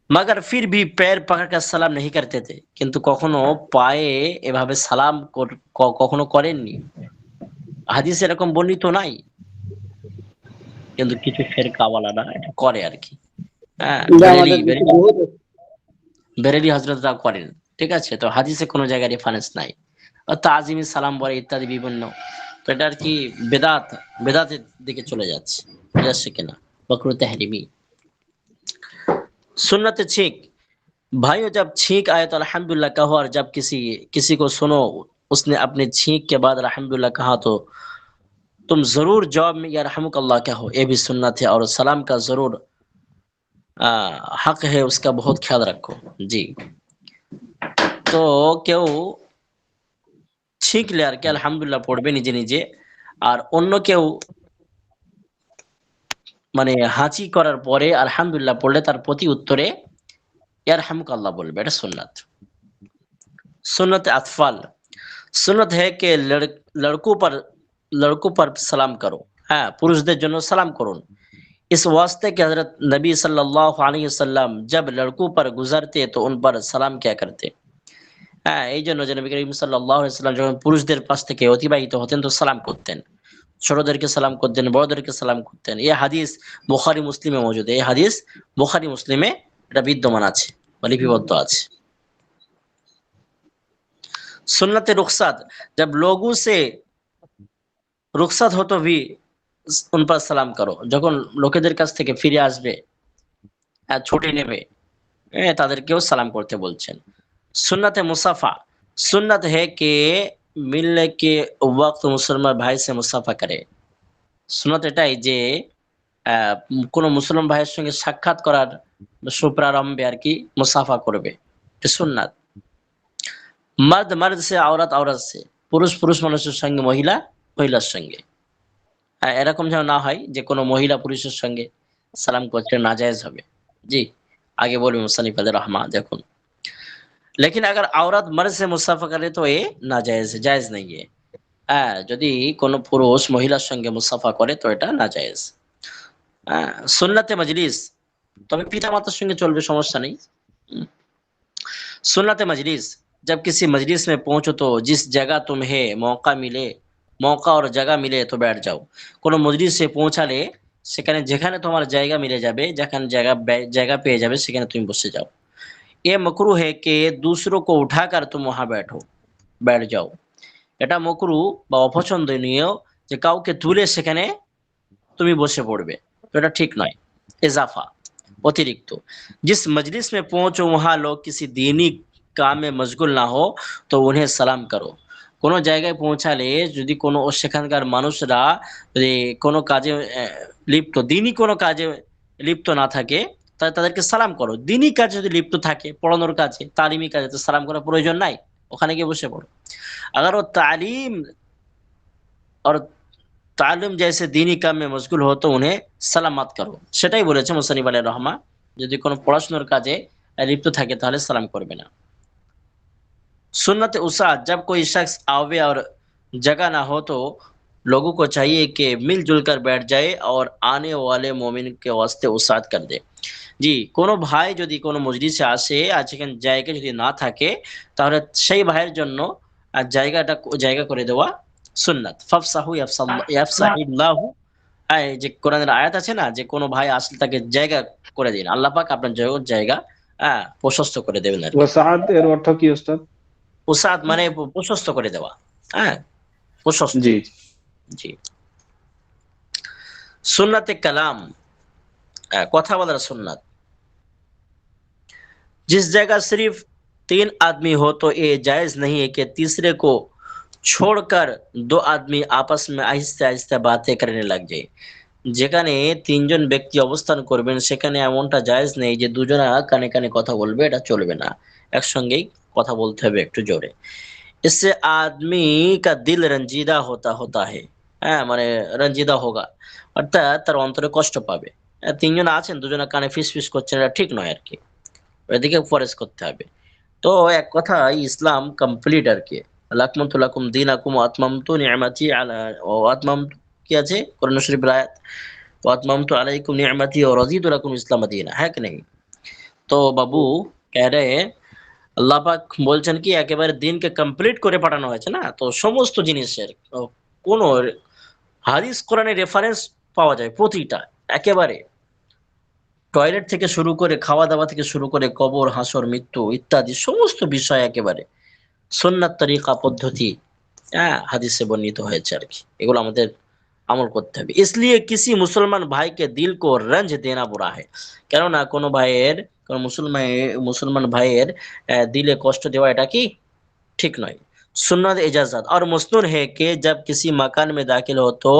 मगर फिर भी पैर पकड़कर সালাম नहीं करते थे কিন্তু কখনো পায়ে এভাবে সালাম কখনো করেননি হাদিসে এরকম বর্ণিত নাই কিন্তু কিছু ফেরকাওয়ালারা এটা করে আর কি বেরেলি হযরতরা করেন ঠিক আছে তো হাদিসে কোনো জায়গায় রেফারেন্স নাই তাজিমি সালাম বলে ইত্যাদি বিভিন্ন তো এটা আর কি বেদাতের দিকে চলে যাচ্ছে বুঝাচ্ছে কিনা মকরু তাহরিমি सुन्नत छींक भाइयों जब छींक आए तो अल्हम्दुलिल्लाह कहो और जब किसी को सुनो उसने अपने छींक के बाद अल्हम्दुलिल्लाह कहा तो तुम जरूर जवाब में या रहमुकल्लाह कहो ये भी सुन्नत है और सलाम का जरूर हक है उसका बहुत ख्याल रखो जी तो क्यों छींक ले আর কি আলহামদুলিল্লাহ পড়বে নিজে নিজে আর অন্য কেউ মানে হাঁচি করার পরে আলহামদুলিল্লাহ পড়লে তার প্রতি উত্তরে ইয়ারহামুকাল্লাহ বলবে এটা সুন্নাত सुन्नत अतफाल सुन्नत है कि लड़कों पर सलाम करो पुरुषদের জন্য সালাম করুন इस वास्ते कि हजरत नबी सल्लल्लाहु अलैहि वसल्लम जब लड़कों पर गुजरते तो उन पर सलाम क्या करते এই জন্য যে নবী করিম সাল্লাল্লাহু আলাইহি ওয়াসাল্লাম যখন পুরুষদের পাশ থেকে অতিবাহিত হতেন তো সালাম করতেন ছোটদেরকে সালাম করতেন বড়দেরকে সালাম করতেন এই হাদিস বুখারী মুসলিমে মौजूद है এই হাদিস বুখারী মুসলিমে এটা বিদ্যমান আছে লিপিবদ্ধ আছে सुन्नत रुखसत जब लोगों से रुखसत हो तो भी उन पर सलाम करो যখন লোকেদের কাছ থেকে ফিরে আসবে ছুটি নেবে তাদেরকেও সালাম করতে বলছেন सुन्नत मुसाफा सुन्नत है कि मिलने के वक्त मुसलमान भाई से मुसाफा करे सुन्नत এটাই যে কোন মুসলমান ভাইয়ের সঙ্গে সাক্ষাৎ করার সুপ্রারম্ভে আর কি মুসাফা করবে এটা সুন্নাত मर्द मर्द से औरत औरत से पुरुष पुरुष মানুষের সঙ্গে মহিলা মহিলার সঙ্গে এরকম যেন না হয় যে কোনো মহিলা পুরুষের সঙ্গে সালাম করতে নাজায়েজ হবে জি आगे बोलবে মুসান্নিফ रहमा দেখুন लेकिन अगर औरत मर्द से मुसाफा करे तो ये नाजायज है जायज नहीं है যদি কোনো পুরুষ মহিলার সঙ্গে মুসাফা করে তো এটা নাজায়েজ সুন্নতে মজলিস তবে পিতামাতার সঙ্গে চলবে সমস্যা নেই सुन्नत मजलिस जब किसी मजलिस में पहुंचो तो जिस जगह तुम्हें मौका और जगह मिले तो बैठ जाओ কোনো মজলিসে পৌঁছালে সেখানে যেখানে তোমার জায়গা মিলে যাবে যেখানে জায়গা পেয়ে যাবে সেখানে তুমি বসে যাও ये मकरू है कि दूसरों को उठाकर तुम वहां बैठ जाओ এটা মকরু বা অপছন্দনীয় যে কাউকে তুলে সেখানে তুমি বসে পড়বে তো এটা ঠিক নয় इजाफा अतिरिक्त जिस मजलिस में पहुंचो वहां लोग किसी दीनी काम में मशगूल ना हो तो उन्हें सलाम करो কোনো জায়গায় পৌঁছালে যদি কোনো সেখানকার মানুষরা যদি কোনো কাজে লিপ্ত, দিনই কোনো কাজে লিপ্ত না থাকে, তাহলে তাদেরকে সালাম করো। দিনই কাজে যদি লিপ্ত থাকে, পড়ানোর কাজে, তালিমি কাজে, তো সালাম করার প্রয়োজন নাই, ওখানে গিয়ে বসে পড়ো। अगर वो तालीम और तालीम जैसे दीनी काम में मशगूल हो तो उन्हें সালাম मत करो। সেটাই বলেছে মুসানিফ আলাইহির রহমা, যদি কোনো পড়াশোনার কাজে লিপ্ত থাকে তাহলে সালাম করবে না। सुन्नत उसात, जब कोई शख्स आवे और जगह ना हो तो लोगों को चाहिए कि मिलजुल कर बैठ जाए और आने वाले मोमिन के वास्ते उसात कर दे। জি, কোনো ভাই যদি কোনো মজলিসে আসে আর সেখানে জায়গা যদি না থাকে, তাহলে সেই ভাইয়ের জন্য জায়গা করে দেওয়া সুন্নাত। ফাফসাহু ইয়াফসাহিল্লাহু, এই যে কোরআনের আয়াত আছে না, যে কোনো ভাই আসলে তাকে জায়গা করে দিন, আল্লাহ পাক আপনার জায়গা প্রশস্ত করে দেবেন আর কি। ওয়াসাআত এর অর্থ কি ওস্তাদ? উসাত মানে প্রশস্ত করে দেওয়া, হ্যাঁ, প্রশস্ত। জি জি। সুন্নাতে কালাম, কথা বলার সুন্নাত। जिस जगह सिर्फ 3 आदमी हो तो ये जायज नहीं है कि तीसरे को छोड़कर 2 आदमी आपस में आहिस्ते आहिस्ते बातें करने लग जाए। যেখানে 3 জন ব্যক্তি অবস্থান করবেন সেখানে এমনটা জায়েজ নেই যে দুজনা কানে কানে কথা বলবে, এটা চলবে না, একসঙ্গেই কথা বলতে হবে একটু জোরে। इससे आदमी का दिल रंजीदा होता है, হ্যাঁ, মানে রঞ্জিদা হোগা, অর্থাৎ তার অন্তরে কষ্ট পাবে। 3 জন আছেন, দুজনা কানে ফিস করছেন, এটা ঠিক নয় আর কি, এদিকে ফরেজ করতে হবে। তো এক কথায় ইসলাম কমপ্লিট আর কি। লাকমাতু লাকুম দীনাকুম ওয়া আতমামতু নি'মাতি আলা ওয়া আতমামতু, কি আছে কোরআন শরীফের আয়াত, ওয়া আতমামতু আলাইকুম নি'মাতি ওয়া রাদিতু লাকুম ইসলাম দীনা, হ্যাঁ কি नहीं? তো বাবু कह रहे हैं আল্লাহ পাক বলছেন কি একেবারে দিনকে কমপ্লিট করে পাঠানো হয়েছে না, তো সমস্ত জিনিসের কোন হাদিস কোরআনের রেফারেন্স পাওয়া যায় প্রতিটা, একেবারে টয়লেট থেকে শুরু করে খাওয়া দাওয়া থেকে শুরু করে কবর হাসর মৃত্যু ইত্যাদি সমস্ত বিষয় একেবারে সুন্নাত তরিকা পদ্ধতি হাদিসে বর্ণিত হয়েছে আর কি, এগুলো আমাদের আমল করতে হবে। इसलिए किसी मुसलमान भाई के दिल को रंज देना बुरा है, কেননা কোনো ভাইয়ের, কোনো মুসলমান ভাইয়ের দিলে কষ্ট দেওয়া এটা কি ঠিক নয়। सुन्नत इजाजत, और मसनून है कि जब किसी मकान में दाखिल हो तो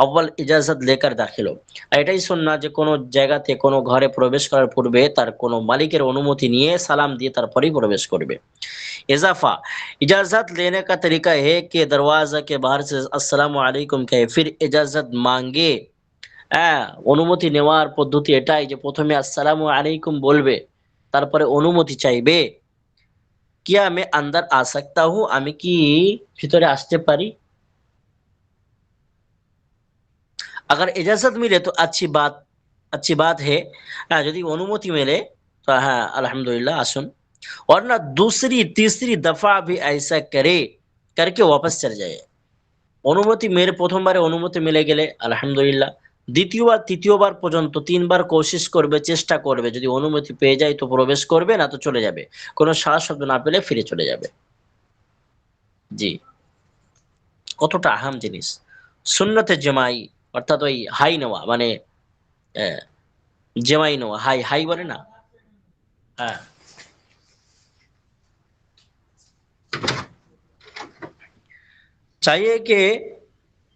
अव्वल इजाजत लेकर दाखिल हो। এটাই সুন্নাহ যে কোনো জায়গাতে কোনো ঘরে প্রবেশ করার পূর্বে তার কোনো মালিকের অনুমতি নিয়ে সালাম দিয়ে তারপরেই প্রবেশ করবে। इजाफा, इजाजत लेने का तरीका है कि दरवाजा के बाहर से अस्सलाम वालेकुम कहे, फिर इजाजत मांगे। অনুমতি নেওয়ার পদ্ধতি এটাই যে প্রথমে আসসালামু আলাইকুম বলবে, তারপরে অনুমতি চাইবে। क्या मैं अंदर आ सकता हूँ, আমি কি ভিতরে আসতে পারি? अगर इजाजत मिले तो अच्छी बात है, যদি অনুমতি মেলে তো হ্যাঁ আলহামদুলিল্লাহ আসুন। और ना दूसरी तीसरी दफा भी ऐसा करे करके वापस चले जाए। অনুমতি মেরে প্রথমবারে অনুমতি মিলে গেলে আলহামদুলিল্লাহ, দ্বিতীয়বার তৃতীয়বার পর্যন্ত 3 বার কোশিশ করবে, চেষ্টা করবে, যদি অনুমতি পেয়ে যায় তো প্রবেশ করবে, না তো চলে যাবে, কোনো সাড়া শব্দ না পেলে ফিরে চলে যাবে। জি, কতটা আহাম জিনিস সুন্নতে জামাই, অর্থাৎ ওই হাই নেওয়া, মানে জামাই নেওয়া, হাই বলে না, হ্যাঁ। चाहिए कि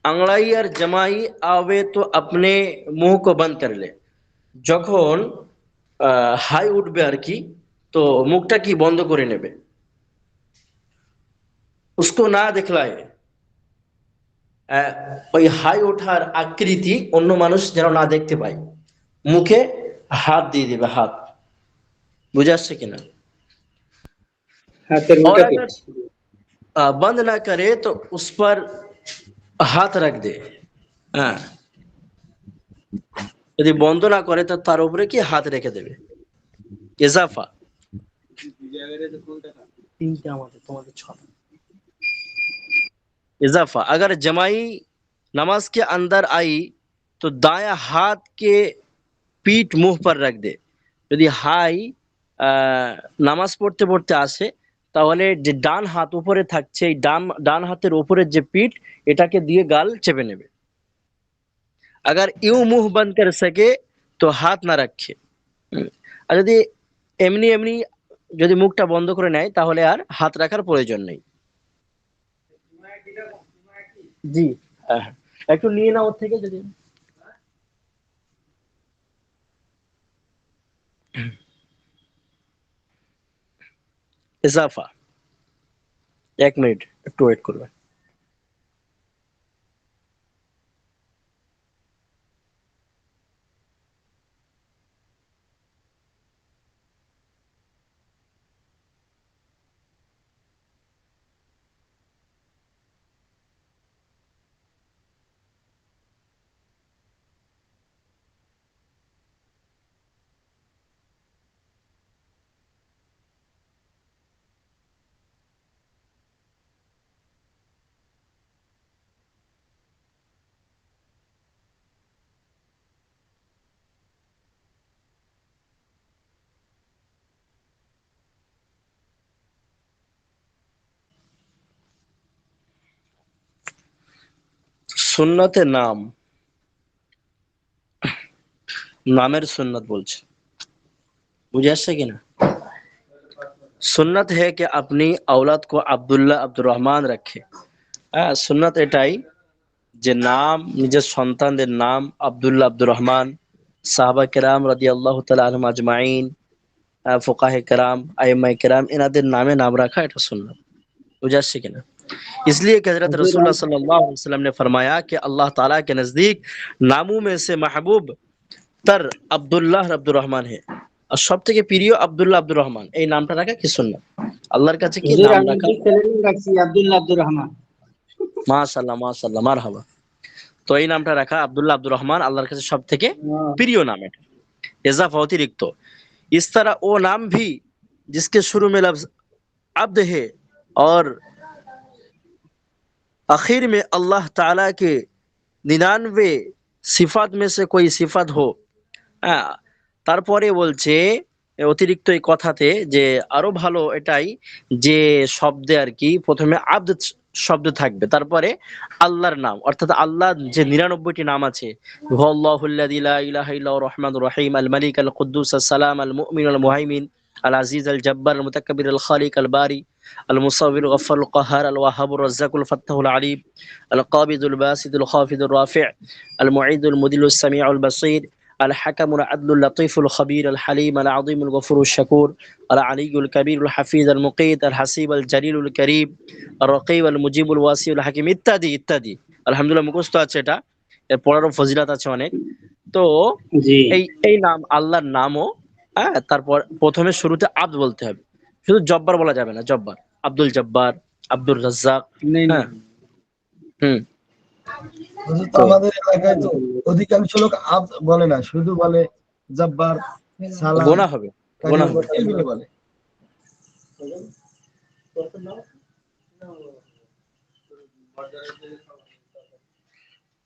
अंगड़ाई और जमाई आवे तो अपने मुंह को बंद कर ले। যখন হাই উঠবে আর কি, তো মুখটা কি বন্ধ করে নেবে। उसको না দেখলায়, ওই হাই ওঠার আকৃতি অন্য মানুষ যেন না দেখতে পায়, মুখে হাত দিয়ে দিবে, হাত, বুঝে আসছে কিনা? হাতের और মুঠোতে अगर बंद ना करे तो उस पर हाथ रख दे। হ্যাঁ, যদি বন্ধ না করে তো তার উপরে কি হাত রেখে দেবে। ইজাফা, इजाफा, अगर जमाई नमाज के अंदर आई तो दाया हाथ के पीठ मुंह पर रख दे। যদি হাই নামাজ পড়তে পড়তে আসে তাহলে যে ডান হাত উপরে থাকছে, এই ডান হাতের উপরের যে পিঠ, এটাকে দিয়ে গাল চেপে নেবে। अगर यूं मुंह बंद कर सके तो हाथ না রাখে। আর যদি এমনি এমনি যদি মুখটা বন্ধ করে নেয় তাহলে আর হাত রাখার প্রয়োজন নেই। জি, একটু নিয়ে নাও ওর থেকে যদি। ইজাফা। 1 মিনিট একটু ওয়েট করবেন। সুন্নতে नाम, नामेर सुन्नत बोलছে, বুঝে আসছে কিনা? सुन्नत है कि अपनी औलाद को अब्दुल्लाह अब्दुर रहमान रखे। सुन्नत এটাই যে নাম, নিজের সন্তানদের নাম আব্দুল্লাহ আব্দুর রহমান, সাহাবা কেরাম রাদিয়াল্লাহু তাআলা আনহুম আজমাইন, ফুকাহে কেরাম, আইম্মায়ে কেরাম, এনাদের নামে নাম রাখা এটা সুন্নাত। বুঝে আসছে কিনা? इसलिए कि हजरत रसूलुल्लाह सल्लल्लाहु अलैहि वसल्लम ने फरमाया कि अल्लाह ताला के नजदीक नामों में से महबूब तर আব্দুল্লাহ আব্দুর রহমান है, আর সবথেকে প্রিয় আব্দুল্লাহ আব্দুর রহমান। এই নামটা রাখা কি সুন্নাত, আল্লাহর কাছে কি হুজুর নাম আমি রাখা। যে ছেলের নাম রাখছি আব্দুল্লাহ আব্দুর রহমান। মাশাআল্লাহ মাশাআল্লাহ, মারহাবা। তো এই নামটা রাখা আব্দুল্লাহ আব্দুর রহমান আল্লাহর কাছে সবথেকে প্রিয় নাম, এটা इजाफा अतिरिक्त। इस तरह वो नाम भी जिसके शुरू में लफ्ज अब्द है और आखिर में अल्लाह ताला के 99 सिफात में से कोई सिफात हो। তারপরে বলছে অতিরিক্ত এই কথাতে যে আরো ভালো এটাই যে শব্দে আর কি প্রথমে আব্দ শব্দ থাকবে, তারপরে আল্লাহর নাম, অর্থাৎ আল্লাহ যে 99টি নাম আছে, হুয়াল্লাহুল্লাযী লা ইলাহা ইল্লা হুয়ার রহমানুর রহিম, আল মালিক আল কুদ্দুস আস সালাম আল মুমিন আল মুহাইমিন আল আজিজ আল জব্বার আল মুতাকাব্বির আল খালিক আল বারি আল মুসাব্বির গফফার আল কাহার আল ওয়াহাবুর রাজ্জাকুল ফাত্তাহুল আলিম আল কাবিদুল বাসিদুল খাফিদুর রাফি' আল মুঈদুল মুদিলুস সামিউল বাসীর الحكم العدل اللطيف الخبير الحليم العظيم الغفور الشكور العلي الكبير الحفيظ المقيت الحسيب الجليل الكريم الرقيب المجيب الواسع الحكيم ইত্যাদি ইত্যাদি। আলহামদুলিল্লাহ মুখস্থ আছে, এটা এর পড়ারও ফজিলত আছে অনেক। তো এই এই নাম আল্লাহর নামও, তারপর প্রথমে শুরুতে আব্দ বলতে হবে, শুধু জব্বার বলা যাবে না, জব্বার আব্দুল জব্বার, আব্দুর রাজ্জাক। তো আমাদের এলাকায় তো অধিকাংশ লোক আব্দ বলে না, শুধু বলে জব্বার, সালাম, গোনা হবে, গোনা হবে, এগুলো বলে।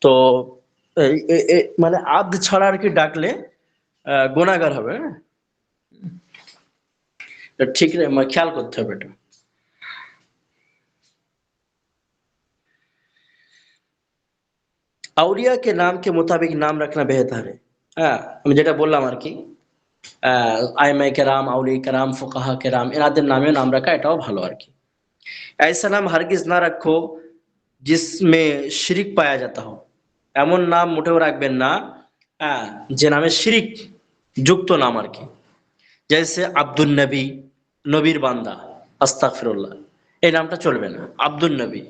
তো মানে আব্দ ছাড়া আর কি ডাকলে গুনাহগার হবে। ঠিক খেয়াল করতে হবে এটা। আউলিয়া के नाम के मुताबिक नाम रखना बेहतर है। আমি যেটা বললাম আর কি, আইমায়ে কেরাম, আউলিয়া কেরাম, ফুকাহা কেরাম, এনাদের নামে নাম রাখা এটাও ভালো আর কি। ऐसा नाम हरगिज ना रखो जिसमें शिरिक पाया जाता हो। এমন নাম মোটেও রাখবেন না যে নামে শিরিক যুক্ত নাম আর কি। जैसे আব্দুল নবী, নবীর বান্দা, আস্তাগফিরুল্লাহ, এই নামটা চলবে না। আব্দুল নবী,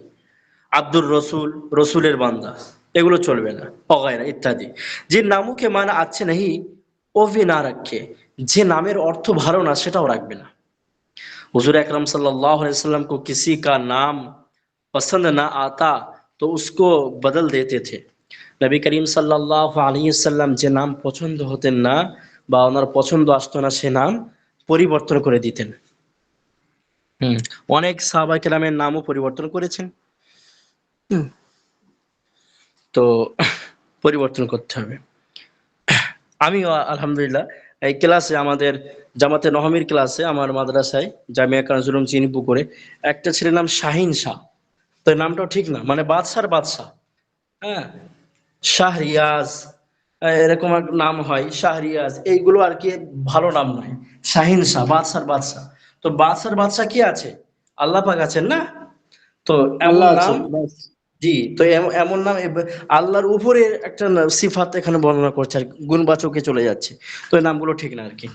আব্দুর রসুল, রসুলের বান্দা, এগুলো চলবে না। অগায়রা ইত্যাদি। যে নামों के माना अच्छे नहीं वो भी ना रखे, যে নামের অর্থ ভালো না সেটাও রাখবে না। हुजूर अकरम सल्लल्लाहु अलैहि वसल्लम को किसी का नाम पसंद ना आता तो उसको बदल देते थे। নবী করিম সাল্লাল্লাহু আলাইহি ওয়াসাল্লাম যে নাম পছন্দ হতেন না বা ওনার পছন্দ আসতো না সে নাম পরিবর্তন করে দিতেন। অনেক সাহাবা কেরামের নামও পরিবর্তন করেছেন। তো পরিবর্তন করতে হবে। আমি আলহামদুলিল্লাহ এই ক্লাসে, আমাদের জামাতে নহমির ক্লাসে, আমার মাদ্রাসায় জামিয়া কানজুল উলুম চিনিপুকুরে একটা ছেলের নাম শাহিন শাহ। তো এই নামটাও ঠিক না, মানে বাদশার বাদশাহ, শাহরিয়াজ, এরকম এক নাম হয়, শাহরিয়াজ, এইগুলো আর কি ভালো নাম নয়। শাহিন শাহ, বাদশার বাদশাহ। তো বাদশার বাদশাহ কি আছে? আল্লাহ পাক আছেন না? তো এমন নাম, জি, তো এমন নাম আল্লাহর উপরে একটা সিফাত এখানে বর্ণনা করছে আর গুণবাচকে চলে যাচ্ছে। তো এই নামগুলো ঠিক না আর কি।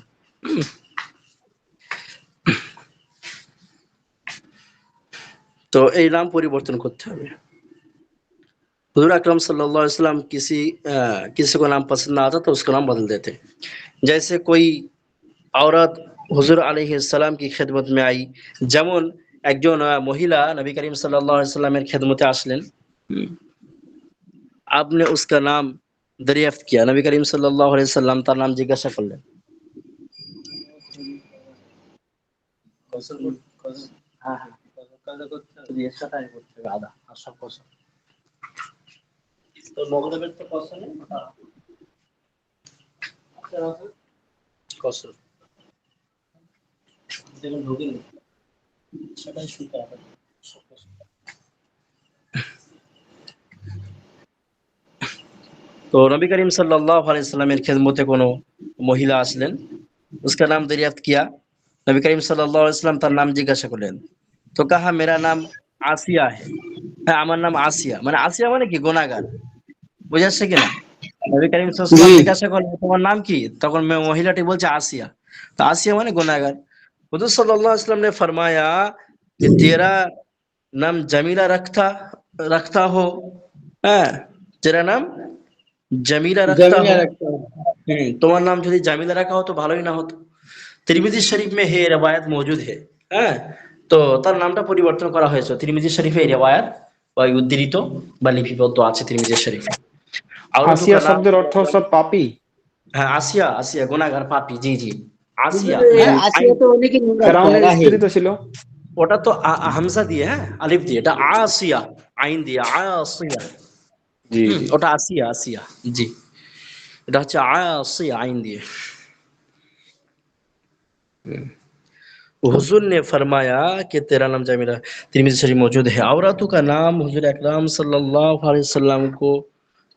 तो এই नाम পরিবর্তন করতে হবে। हुजूर अकरम सल्लल्लाहु अलैहि वसल्लम किसी को नाम पसंद ना आता तो उसका नाम बदल देते। जैसे कोई औरत हुजूर अलैहिस्सलाम की खिदमत में आई, যেমন একজন মহিলা নবী করিম সাল্লাল্লাহু আলাইহি সাল্লামের খেদমতে আসলেন, आपने उसका नाम दरियाफ्त किया, नबी करीम सल्लल्लाहु अलैहि वसल्लम তার নাম জিজ্ঞাসা করলেন। হ্যাঁ হ্যাঁ কাজা করতে হবে, এর সাথে আগে করতে হবে আদা আর সব কসম। তো মগরবের তো কসম নেই, কসম দেখুন ঢুকেনি সেটাই শুনতে হবে। तो नबी करीम सल्लल्लाहु अलैहि वसल्लम खिदमते कोनो महिला আসলেন, उसका नाम दरियाफ्त किया, नबी करीम सल्लल्लाहु अलैहि वसल्लम তার নাম জিজ্ঞাসা করলেন। तो कहा मेरा नाम आसिया है। হ্যাঁ আমার নাম আসিয়া, মানে আসিয়া মানে কি গুনাহগার, বুঝা যাচ্ছে কিনা? নবী করিম সাল্লাল্লাহু আলাইহি ওয়াসাল্লাম জিজ্ঞাসা করলেন তোমার নাম কি, তখন মহিলাটি বলছে আসিয়া। तो आसिया माने गुनाहगार। हुजूर सल्लल्लाहु अलैहि वसल्लम ने फरमाया कि तेरा नाम जमीला रखता हो, तेरा नाम जमीला रखता हो, তোমার নাম যদি জামিলা রাখা হতো ভালোই না হতো। তিরমিজি শরীফ में है रिवायत मौजूद है, তো তার নামটা পরিবর্তন করা হয়েছে। তিরমিজি শরীফে এই রিওয়ায়াত বা উদ্ধৃত বা লিপিবদ্ধ আছে তিরমিজি শরীফে। আসিয়া শব্দের অর্থ হচ্ছে পাপী। হ্যাঁ আসিয়া, আসিয়া গুনাহগার পাপী, জি জি আসিয়া। আসিয়া তো অনেকে ফেরাউনের স্ত্রী তো ছিল। ওটা তো হামজা দিয়ে, হ্যাঁ আলিফ দিয়ে, এটা আসিয়া আইন দিয়ে আসিয়া। জি ওটা আসিয়া, আসিয়া জি, এটা হচ্ছে আসিয়া আইন দিয়ে। हुजूर ने फरमाया कि तेरा नाम जमीला, तिरमिज़ी शरीफ मौजूद है। औरतों का नाम हुजूर अकरम सल्लल्लाहु अलैहि वसल्लम को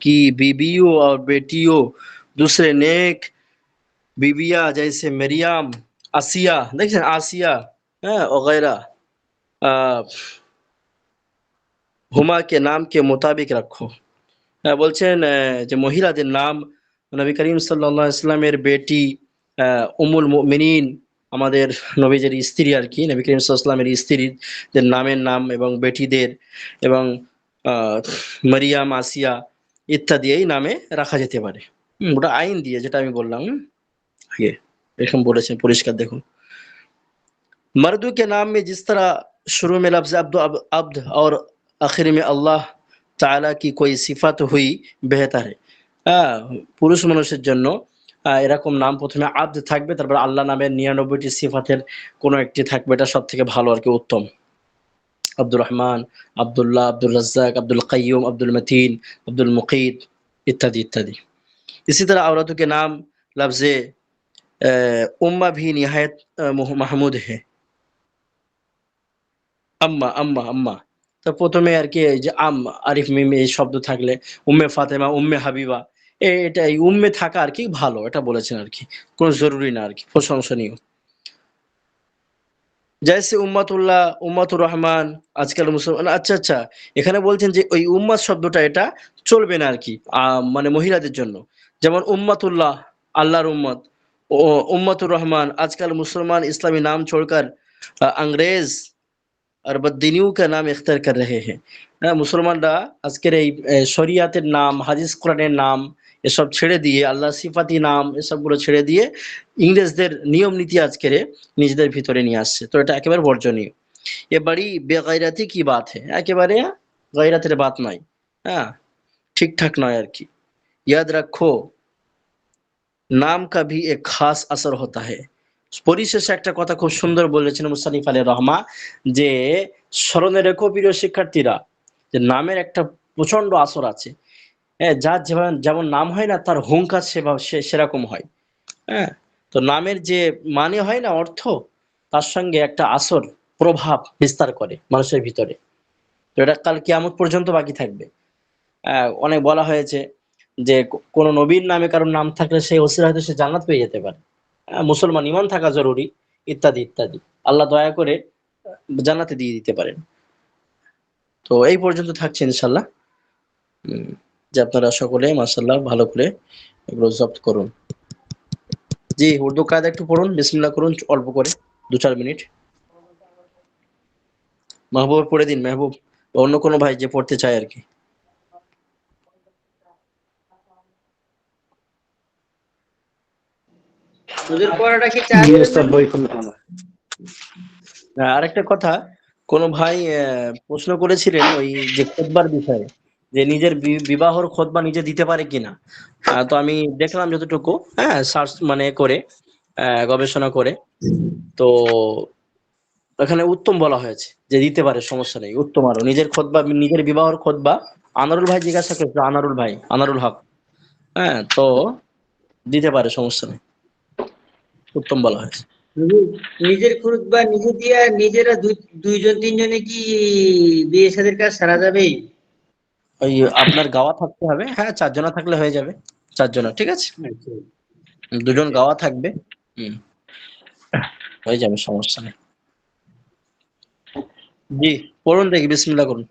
की बीबियों और बेटियों, दूसरे नेक बीबिया जैसे मरियम, आसिया, देखिए आसिया वगैरह हुमा के नाम के मुताबिक रखो। বলছেন যে মহিলাদের নাম নবী করিম সাল্লাল্লাহু আলাইহি ওয়াসাল্লামের বেটি উম্মুল মুমিনিন, আমাদের নবীজের স্ত্রী আর কি, নবী করিম সাল্লাল্লাহু আলাইহি ওয়াসাল্লামের স্ত্রীদের নামের নাম এবং বেটিদের এবং মারিয়াম, আসিয়া ইত্যাদি এই নামে রাখা যেতে পারে। ওটা আইন দিয়ে, যেটা আমি বললাম আগে এরকম বলেছেন পরিষ্কার দেখুন। मर्दों के नाम में जिस तरह शुरू में लफ्ज़ अब्द और आखिर में अल्लाह ताला की कोई सिफत हुई बेहतर है। পুরুষ মানুষের জন্য এরকম নাম প্রথমে আব্দ থাকবে, তারপর আল্লাহ নামের 99টি সিফাতের কোনো একটি থাকবে, এটা সবথেকে ভালো আর কি, উত্তম। আব্দুর রহমান, আব্দুল্লাহ, আব্দুল রাজ্জাক, আব্দুল কাইয়ুম, আব্দুল মতিন, আব্দুল মুকিত इत्यादि इत्यादि। इसी तरह औरतों के नाम लफ्ज़ उम्मा भी निहायत महमूद है। আম্মা আম্মা আম্মা, তো প্রথমে আর কি যে আরিফ মিম এই শব্দ থাকলে উম্মে ফাতেমা, উম্মে হাবিবা, এটা এই উম্মে থাকা আর কি ভালো, এটা বলেছেন আর কি, কোনো জরুরি না আর কি, প্রশংসনীয়। জয়সে উম্মাতুল্লাহ, উম্মাতুর রহমান, আজকাল মুসলমান। আচ্ছা আচ্ছা, এখানে বলছেন যে ওই উম্মাত শব্দটা এটা চলবে না আর কি, মানে মহিলাদের জন্য। যেমন উম্মাতুল্লাহ আল্লাহর উম্মত, ও উম্মাতুর রহমান আজকাল মুসলমান ইসলামী নাম छोड़कर अंग्रेज আর বদ্দিনিউ কা নাম ইখতার কর রহে হ্যাঁ। মুসলমানরা আজকের এই শরিয়াতের নাম, হাদিস কোরআনের নাম এসব ছেড়ে দিয়ে, আল্লাহ সিফাতি নাম এসবগুলো ছেড়ে দিয়ে ইংরেজদের নিয়ম নীতি আজকের নিজেদের ভিতরে নিয়ে আসছে। তো এটা একেবারে বর্জনীয়। এ বড়ি বেগাইরাতি কি বাত है, একেবারে গায়রাতের বাত নয়, ঠিকঠাক নয় আর কি। याद रखो नाम का भी एक खास असर होता है। পরিশেষে একটা কথা খুব সুন্দর বলেছেন মুসানিফ আলাইহির রহমা, যে স্মরণে রেখো প্রিয় শিক্ষার্থীরা, যে নামের একটা প্রচন্ড আসর আছে। যার যেমন নাম হয় না, তার হুঙ্কার সেরকম হয়। তো নামের যে মানে হয় না অর্থ, তার সঙ্গে একটা আসর প্রভাব বিস্তার করে মানুষের ভিতরে। তো এটা কাল কিয়ামত পর্যন্ত বাকি থাকবে। অনেক বলা হয়েছে যে কোন নবীর নামে কারোর নাম থাকলে সেই ওসিলা হয়তো সে জান্নাত পেয়ে যেতে পারে, মুসলমান ইমান থাকা জরুরি ইত্যাদি ইত্যাদি, আল্লাহ দয়া করে জান্নাতে দিয়ে দিতে পারেন। তো এই পর্যন্ত থাকছে ইনশাল্লাহ, যে আপনারা সকলে মাশাআল্লাহ ভালো করে এগুলো জব্দ করুন। জি উর্দু কায়দা একটু পড়ুন, বিসমিল্লাহ করুন অল্প করে 2-4 মিনিট। মাহবুব পড়ে দিন, মাহবুব বা অন্য কোনো ভাই যে পড়তে চায় আর কি। হুজুর পড়াটা কি জি চাইবেন ওস্তাদ, বই খুলে ভালো। আরেকটা কথা, কোন ভাই প্রশ্ন করেছিলেন ওই যে খুতবার বিষয়ে, যে নিজের বিবাহর খুতবা নিজে দিতে পারে কিনা। তো আমি দেখলাম যতটুকু, হ্যাঁ, সার্চ মানে করে, গবেষণা করে, তো এখানে উত্তম বলা হয়েছে যে দিতে পারে, সমস্যা নেই, উত্তম। আরো নিজের খুতবা, নিজের বিবাহর খুতবা আনারুল ভাই জিজ্ঞাসা করেছিল, আনারুল ভাই, আনারুল হক, হ্যাঁ, তো দিতে পারে, সমস্যা নেই, উত্তম বলা হয়েছে। হুজুর, নিজের খুতবা নিজে দিয়া নিজেরা দুইজন তিনজনে কি বিয়ে শাদীর কাজ সারা যাবে? ওই আপনার গাওয়া থাকতে হবে, হ্যাঁ, 4 জনা থাকলে হয়ে যাবে, 4 জনা, ঠিক আছে, আচ্ছা 2জন গাওয়া থাকবে, হয়ে যাবে, সমস্যা নেই। জি পড়ুন দেখি, বিসমিল্লাহ করুন।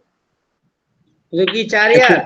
হুজুর কি 4 ইয়ার?